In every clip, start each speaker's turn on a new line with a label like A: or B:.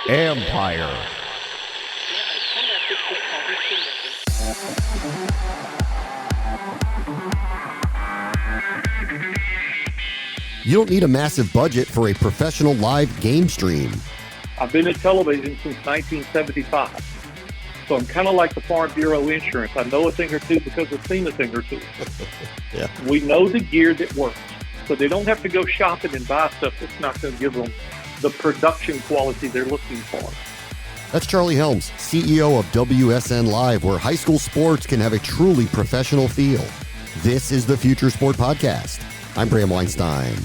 A: Empire. You don't need a massive budget for a professional live game stream.
B: I've been in television since 1975. So I'm kind of like the Farm Bureau insurance. I know a thing or two because I've seen a thing or two.
A: Yeah.
B: We know the gear that works. So they don't have to go shopping and buy stuff that's not going to give them the production quality they're looking for.
A: That's Charlie Helms, CEO of WSN Live, where high school sports can have a truly professional feel. This is the Future Sport Podcast. I'm Bram Weinstein.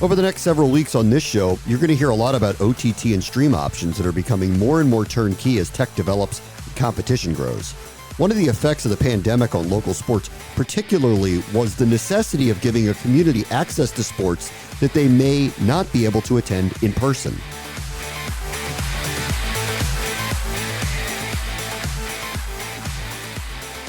A: Over the next several weeks on this show, you're going to hear a lot about OTT and stream options that are becoming more and more turnkey as tech develops and competition grows. One of the effects of the pandemic on local sports particularly was the necessity of giving a community access to sports that they may not be able to attend in person.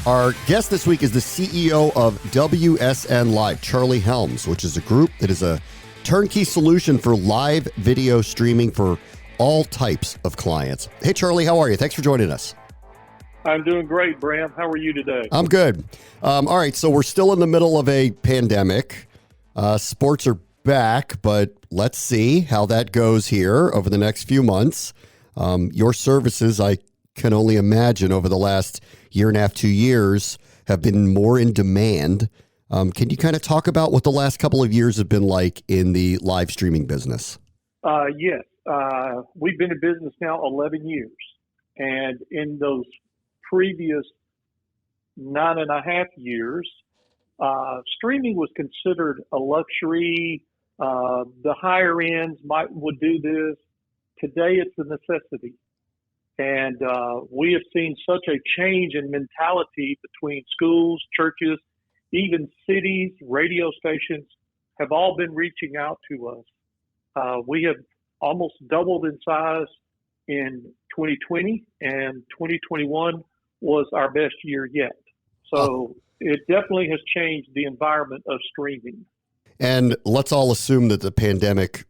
A: Our guest this week is the CEO of WSN Live, Charlie Helms, which is a group that is a turnkey solution for live video streaming for all types of clients. Hey, Charlie, how are you? Thanks for joining us.
B: I'm doing great, Bram. How are you today?
A: I'm good. All right, so we're still in the middle of a pandemic. Sports are back, but let's see how that goes here over the next few months. Your services, I can only imagine, over the last year and a half, 2 years, have been more in demand. Can you kind of talk about what the last couple of years have been like in the live streaming business?
B: Yes. We've been in business now 11 years. And in those previous 9.5 years, streaming was considered a luxury. The higher ends would do this. Today, it's a necessity. And we have seen such a change in mentality between schools, churches, even cities, radio stations have all been reaching out to us. We have almost doubled in size in 2020, and 2021 was our best year yet. So it definitely has changed the environment of streaming. And
A: let's all assume that the pandemic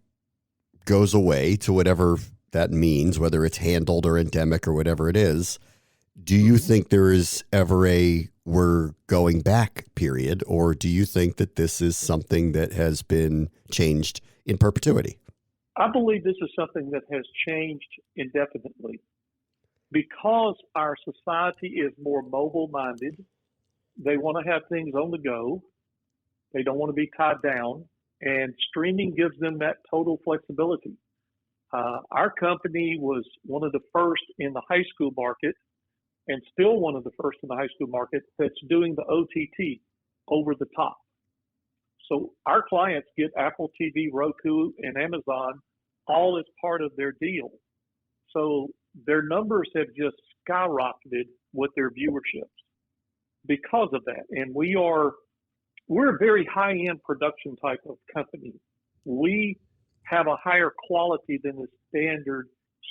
A: goes away, to whatever that means, whether it's handled or endemic or whatever it is. Do you think there is ever a we're going back period, or do you think that this is something that has been changed in perpetuity?
B: I believe this is something that has changed indefinitely because our society is more mobile-minded. They want to have things on the go. They don't want to be tied down, and streaming gives them that total flexibility. Our company was one of the first in the high school market, and still one of the first in the high school market, that's doing the OTT, over the top. So our clients get Apple TV, Roku, and Amazon all as part of their deal. So their numbers have just skyrocketed with their viewerships because of that. And we're a very high-end production type of company. We have a higher quality than the standard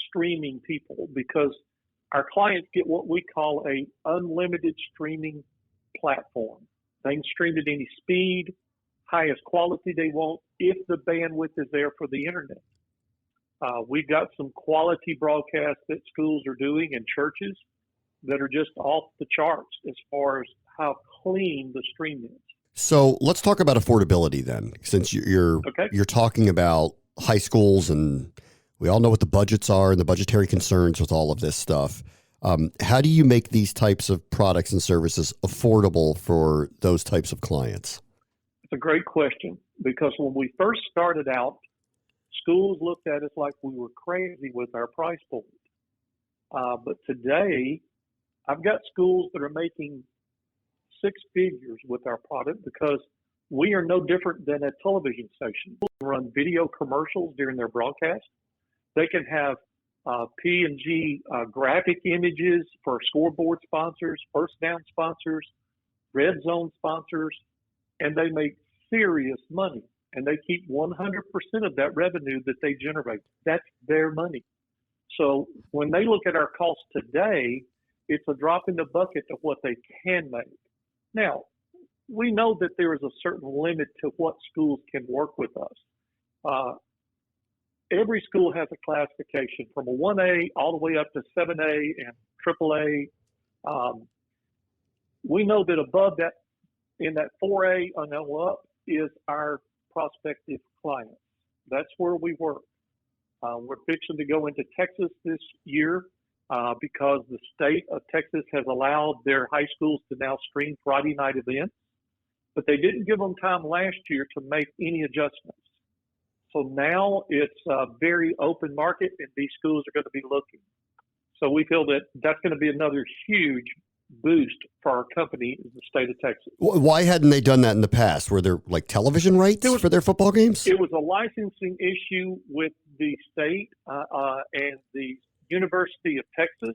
B: streaming people because our clients get what we call a unlimited streaming platform. They can stream at any speed, highest quality they want, if the bandwidth is there for the internet. We've got some quality broadcasts that schools are doing and churches that are just off the charts as far as how clean the stream is.
A: So let's talk about affordability then, since you're talking about high schools, and we all know what the budgets are and the budgetary concerns with all of this stuff. How do you make these types of products and services affordable for those types of clients?
B: It's a great question, because when we first started out, schools looked at us like we were crazy with our price point. But today, I've got schools that are making six figures with our product because we are no different than a television station. We run video commercials during their broadcast. They can have P&G graphic images for scoreboard sponsors, first down sponsors, red zone sponsors, and they make serious money. And they keep 100% of that revenue that they generate. That's their money. So when they look at our costs today, it's a drop in the bucket of what they can make. Now, we know that there is a certain limit to what schools can work with us. Every school has a classification from a 1A all the way up to 7A and AAA. We know that above that, in that 4A and up, is our prospective clients. That's where we work. We're fixing to go into Texas this year because the state of Texas has allowed their high schools to now stream Friday night events, but they didn't give them time last year to make any adjustments. So now it's a very open market, and these schools are going to be looking. So we feel that that's going to be another huge boost for our company in the state of Texas.
A: Why hadn't they done that in the past? Were there like television rights for their football games?
B: It was a licensing issue with the state, and the University of Texas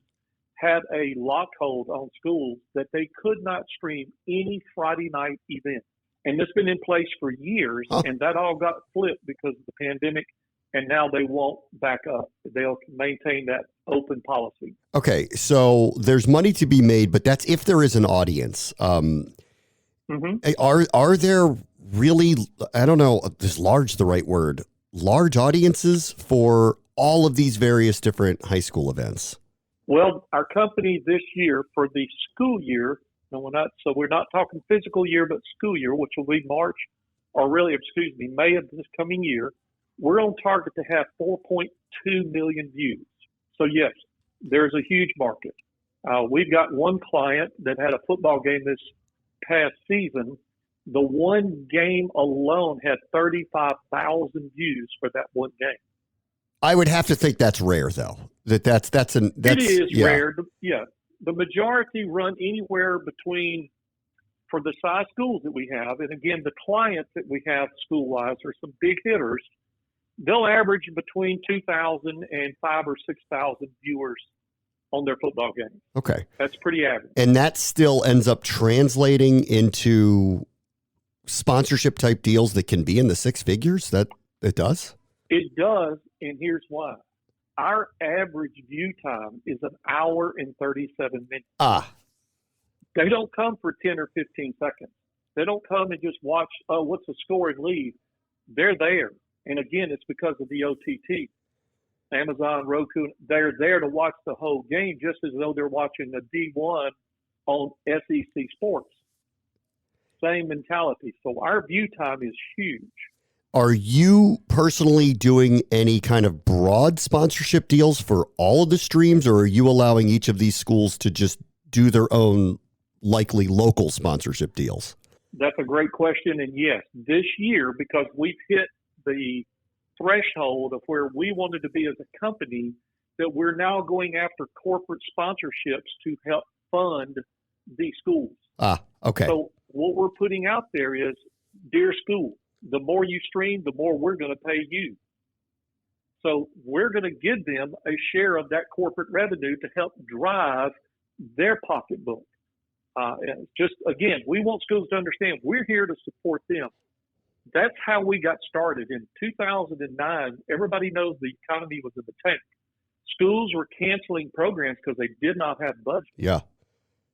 B: had a lock hold on schools that they could not stream any Friday night event. And this has been in place for years, and that all got flipped because of the pandemic, and now they won't back up. They'll maintain that open policy.
A: Okay, so there's money to be made, but that's if there is an audience. Are there really, I don't know, is large the right word, large audiences for all of these various different high school events?
B: Well, our company this year for the school year, we're not talking physical year, but school year, which will be May of this coming year. We're on target to have 4.2 million views. So yes, there's a huge market. We've got one client that had a football game this past season. The one game alone had 35,000 views for that one game.
A: I would have to think that's rare, though. It is
B: rare. Yeah. The majority run anywhere between, for the size schools that we have, and again, the clients that we have school-wise are some big hitters. They'll average between 2,000 and 5,000 or 6,000 viewers on their football game.
A: Okay.
B: That's pretty average.
A: And that still ends up translating into sponsorship type deals that can be in the six figures? That it does?
B: It does, and here's why. Our average view time is 1 hour and 37 minutes. They don't come for 10 or 15 seconds. They don't come and just watch, what's the score, and leave. They're there. And again, it's because of the OTT. Amazon, Roku, they're there to watch the whole game just as though they're watching the D1 on SEC Sports. Same mentality. So our view time is huge.
A: Are you personally doing any kind of broad sponsorship deals for all of the streams, or are you allowing each of these schools to just do their own likely local sponsorship deals?
B: That's a great question. And yes, this year, because we've hit the threshold of where we wanted to be as a company, that we're now going after corporate sponsorships to help fund these schools.
A: Okay.
B: So what we're putting out there is, dear school, the more you stream, the more we're going to pay you. So we're going to give them a share of that corporate revenue to help drive their pocketbook. Just again, we want schools to understand we're here to support them. That's how we got started. In 2009, everybody knows the economy was in the tank. Schools were canceling programs because they did not have budget.
A: Yeah.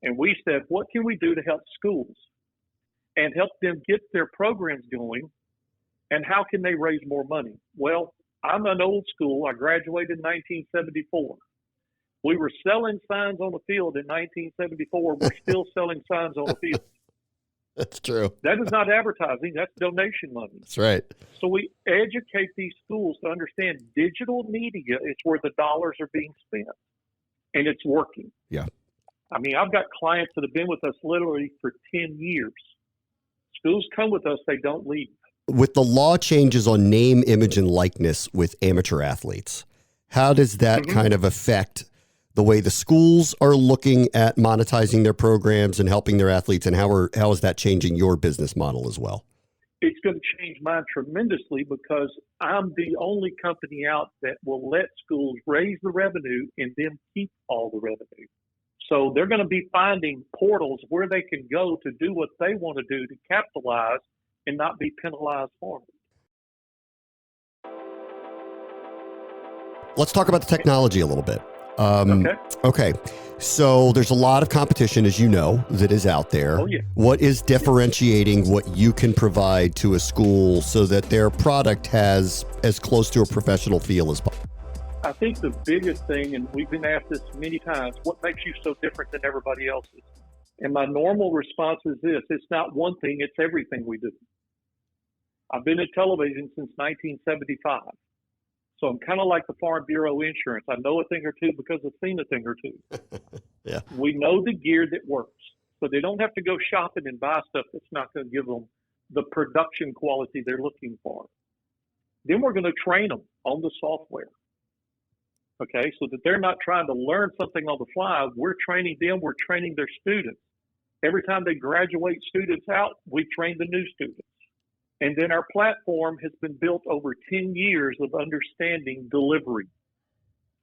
A: And
B: we said, what can we do to help schools and help them get their programs going? And how can they raise more money? Well, I'm an old school. I graduated in 1974. We were selling signs on the field in 1974. We're still selling signs on the field.
A: That's true.
B: That is not advertising. That's donation money.
A: That's right.
B: So we educate these schools to understand digital media is where the dollars are being spent, and it's working.
A: Yeah.
B: I mean, I've got clients that have been with us literally for 10 years. Schools come with us. They don't leave.
A: With the law changes on name, image, and likeness with amateur athletes, how does that kind of affect the way the schools are looking at monetizing their programs and helping their athletes, and how is that changing your business model as well?
B: It's going to change mine tremendously because I'm the only company out that will let schools raise the revenue and then keep all the revenue. So they're going to be finding portals where they can go to do what they want to do to capitalize and not be penalized for it.
A: Let's talk about the technology a little bit. Okay. So there's a lot of competition, as you know, that is out there.
B: Oh, yeah.
A: What is differentiating what you can provide to a school so that their product has as close to a professional feel as possible?
B: I think the biggest thing, and we've been asked this many times, what makes you so different than everybody else's? And my normal response is this: it's not one thing, it's everything we do. I've been in television since 1975. So I'm kind of like the Farm Bureau insurance. I know a thing or two because I've seen a thing or two.
A: Yeah.
B: We know the gear that works. So they don't have to go shopping and buy stuff that's not going to give them the production quality they're looking for. Then we're going to train them on the software. Okay, so that they're not trying to learn something on the fly. We're training them, we're training their students. Every time they graduate students out, we train the new students. And then our platform has been built over 10 years of understanding delivery.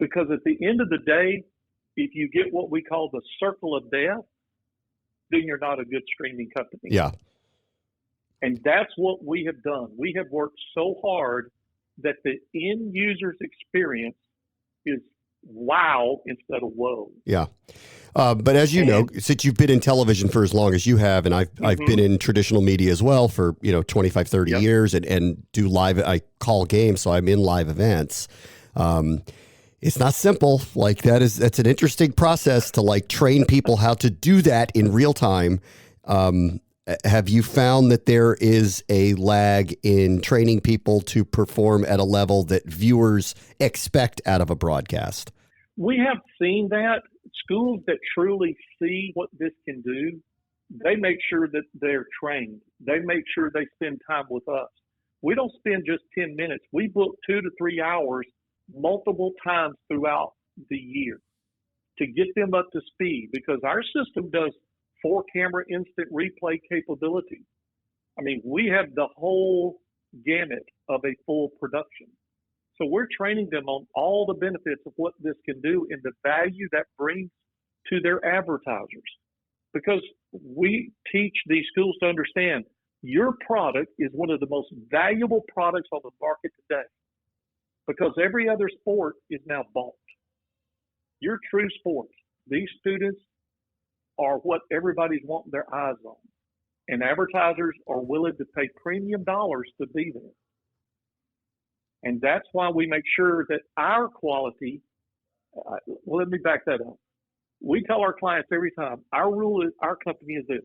B: Because at the end of the day, if you get what we call the circle of death, then you're not a good streaming company.
A: Yeah.
B: And that's what we have done. We have worked so hard that the end user's experience is wow instead of whoa.
A: Yeah. But as you know, since you've been in television for as long as you have, and I've been in traditional media as well for, 25, 30 years and do live, I call games. So I'm in live events. It's not simple. Like that's an interesting process to like train people how to do that in real time. Have you found that there is a lag in training people to perform at a level that viewers expect out of a broadcast?
B: We have seen that. Schools that truly see what this can do, they make sure that they're trained. They make sure they spend time with us. We don't spend just 10 minutes. We book 2 to 3 hours multiple times throughout the year to get them up to speed, because our system does 4-camera instant replay capability. I mean, we have the whole gamut of a full production. So we're training them on all the benefits of what this can do and the value that brings to their advertisers. Because we teach these schools to understand your product is one of the most valuable products on the market today, because every other sport is now bought. Your true sports, these students are what everybody's wanting their eyes on. And advertisers are willing to pay premium dollars to be there. And that's why we make sure that our quality, let me back that up. We tell our clients every time, our rule is, our company is this: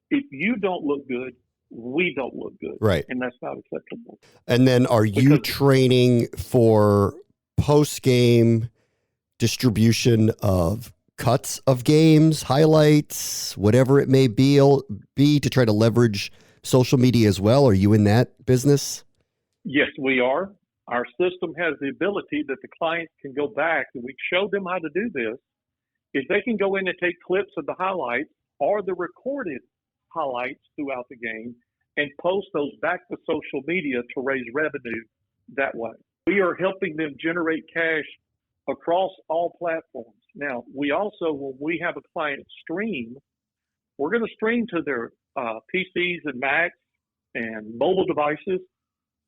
B: if you don't look good, we don't look good.
A: Right.
B: And that's not acceptable.
A: And then are you training for post-game distribution of cuts of games, highlights, whatever it may be to try to leverage social media as well? Are you in that business?
B: Yes, we are. Our system has the ability that the clients can go back, and we show them how to do this. If they can go in and take clips of the highlights or the recorded highlights throughout the game and post those back to social media to raise revenue that way. We are helping them generate cash across all platforms. Now, we also, when we have a client stream, we're going to stream to their PCs and Macs and mobile devices,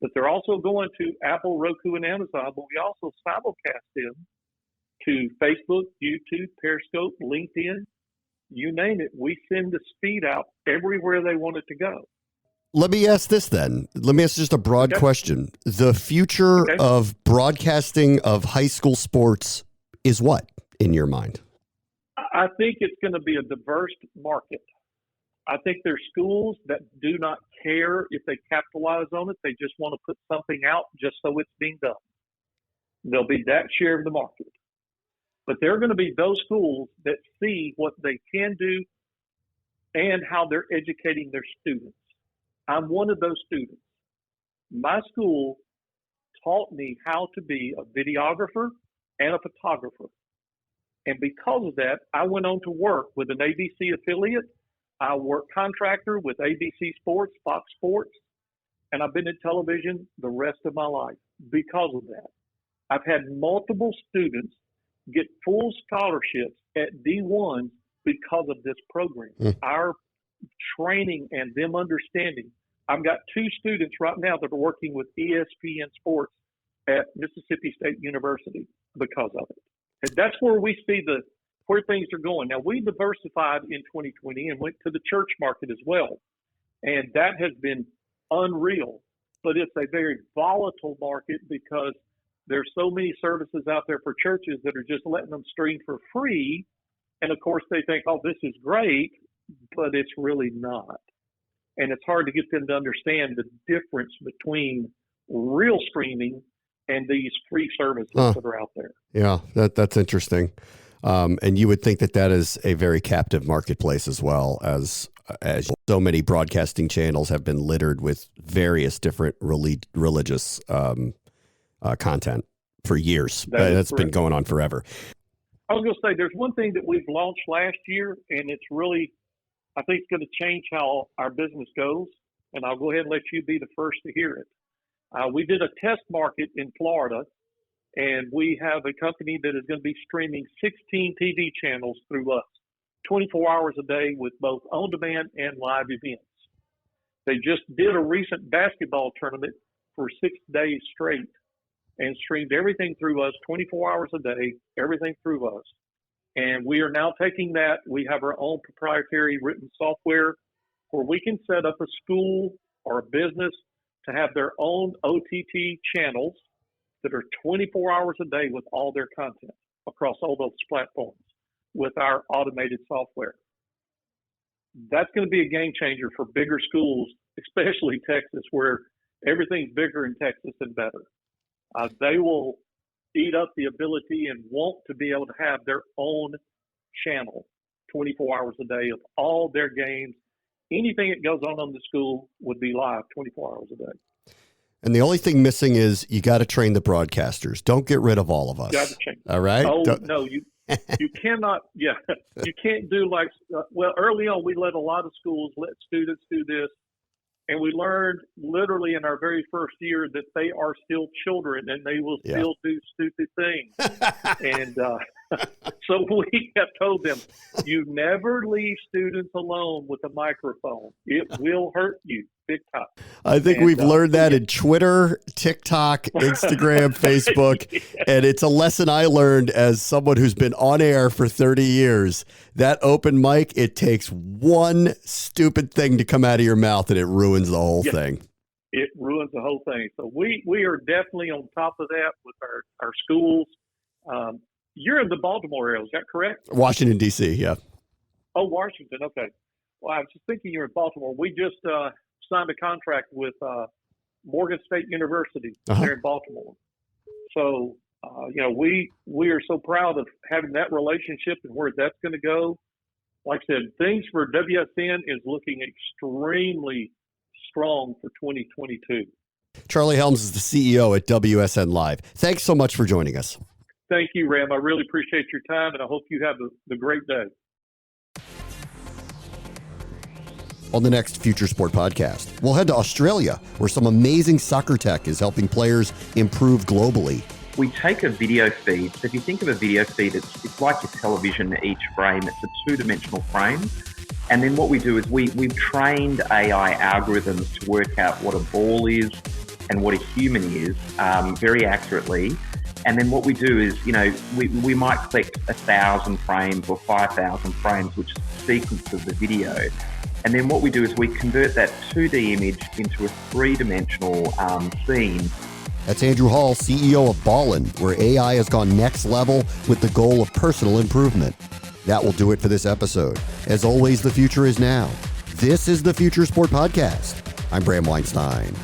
B: but they're also going to Apple, Roku, and Amazon, but we also simulcast them to Facebook, YouTube, Periscope, LinkedIn, you name it. We send the speed out everywhere they want it to go.
A: Let me ask this then. Let me ask just a broad question. The future of broadcasting of high school sports is what in your mind?
B: I think it's going to be a diverse market. I think there's schools that do not care if they capitalize on it. They just want to put something out just so it's being done. There'll be that share of the market. But there are going to be those schools that see what they can do and how they're educating their students. I'm one of those students. My school taught me how to be a videographer and a photographer. And because of that, I went on to work with an ABC affiliate. I worked contractor with ABC Sports, Fox Sports, and I've been in television the rest of my life because of that. I've had multiple students get full scholarships at D1 because of this program. Our training and them understanding. I've got 2 students right now that are working with ESPN Sports at Mississippi State University because of it. And that's where we see where things are going. Now, we diversified in 2020 and went to the church market as well. And that has been unreal. But it's a very volatile market because there's so many services out there for churches that are just letting them stream for free. And of course, they think, oh, this is great, but it's really not. And it's hard to get them to understand the difference between real streaming and these free services that are out there.
A: Yeah, that's interesting. And you would think that is a very captive marketplace as well, as so many broadcasting channels have been littered with various different religious content for years. That's been going on forever.
B: I was going to say, there's one thing that we've launched last year, and it's really, I think it's going to change how our business goes. And I'll go ahead and let you be the first to hear it. We did a test market in Florida, and we have a company that is going to be streaming 16 TV channels through us, 24 hours a day with both on-demand and live events. They just did a recent basketball tournament for 6 days straight and streamed everything through us, 24 hours a day, everything through us. And we are now taking that. We have our own proprietary written software where we can set up a school or a business to have their own OTT channels that are 24 hours a day with all their content across all those platforms with our automated software. That's going to be a game changer for bigger schools, especially Texas, where everything's bigger in Texas and better. They will eat up the ability and want to be able to have their own channel 24 hours a day of all their games. Anything that goes on in the school would be live 24 hours a day.
A: And the only thing missing is you got to train the broadcasters. Don't get rid of all of us.
B: Got to change.
A: All right?
B: Oh, no, you cannot. Yeah, you can't do like, well, early on, we let a lot of schools let students do this. And we learned literally in our very first year that they are still children and they will still do stupid things. And so we have told them, you never leave students alone with a microphone. It will hurt you big time.
A: I think we've learned that in Twitter, TikTok, Instagram, Facebook. And it's a lesson I learned as someone who's been on air for 30 years. That open mic, it takes one stupid thing to come out of your mouth and it ruins the whole thing.
B: It ruins the whole thing. So we are definitely on top of that with our schools. You're in the Baltimore area, is that correct?
A: Washington, D.C., yeah.
B: Oh, Washington, okay. Well, I was just thinking you're in Baltimore. We just signed a contract with Morgan State University there in Baltimore. So, we are so proud of having that relationship and where that's going to go. Like I said, things for WSN is looking extremely strong for 2022.
A: Charlie Helms is the CEO at WSN Live. Thanks so much for joining us.
B: Thank you, Ram. I really appreciate your time, and I hope you have the great day.
A: On the next Future Sport podcast, we'll head to Australia, where some amazing soccer tech is helping players improve globally.
C: We take a video feed. So if you think of a video feed, it's like your television each frame. It's a two-dimensional frame. And then what we do is we've trained AI algorithms to work out what a ball is and what a human is very accurately. And then what we do is, we might collect 1,000 frames or 5,000 frames, which is the sequence of the video. And then what we do is we convert that 2D image into a three-dimensional scene.
A: That's Andrew Hall, CEO of Ballin, where AI has gone next level with the goal of personal improvement. That will do it for this episode. As always, the future is now. This is the Future Sport Podcast. I'm Bram Weinstein.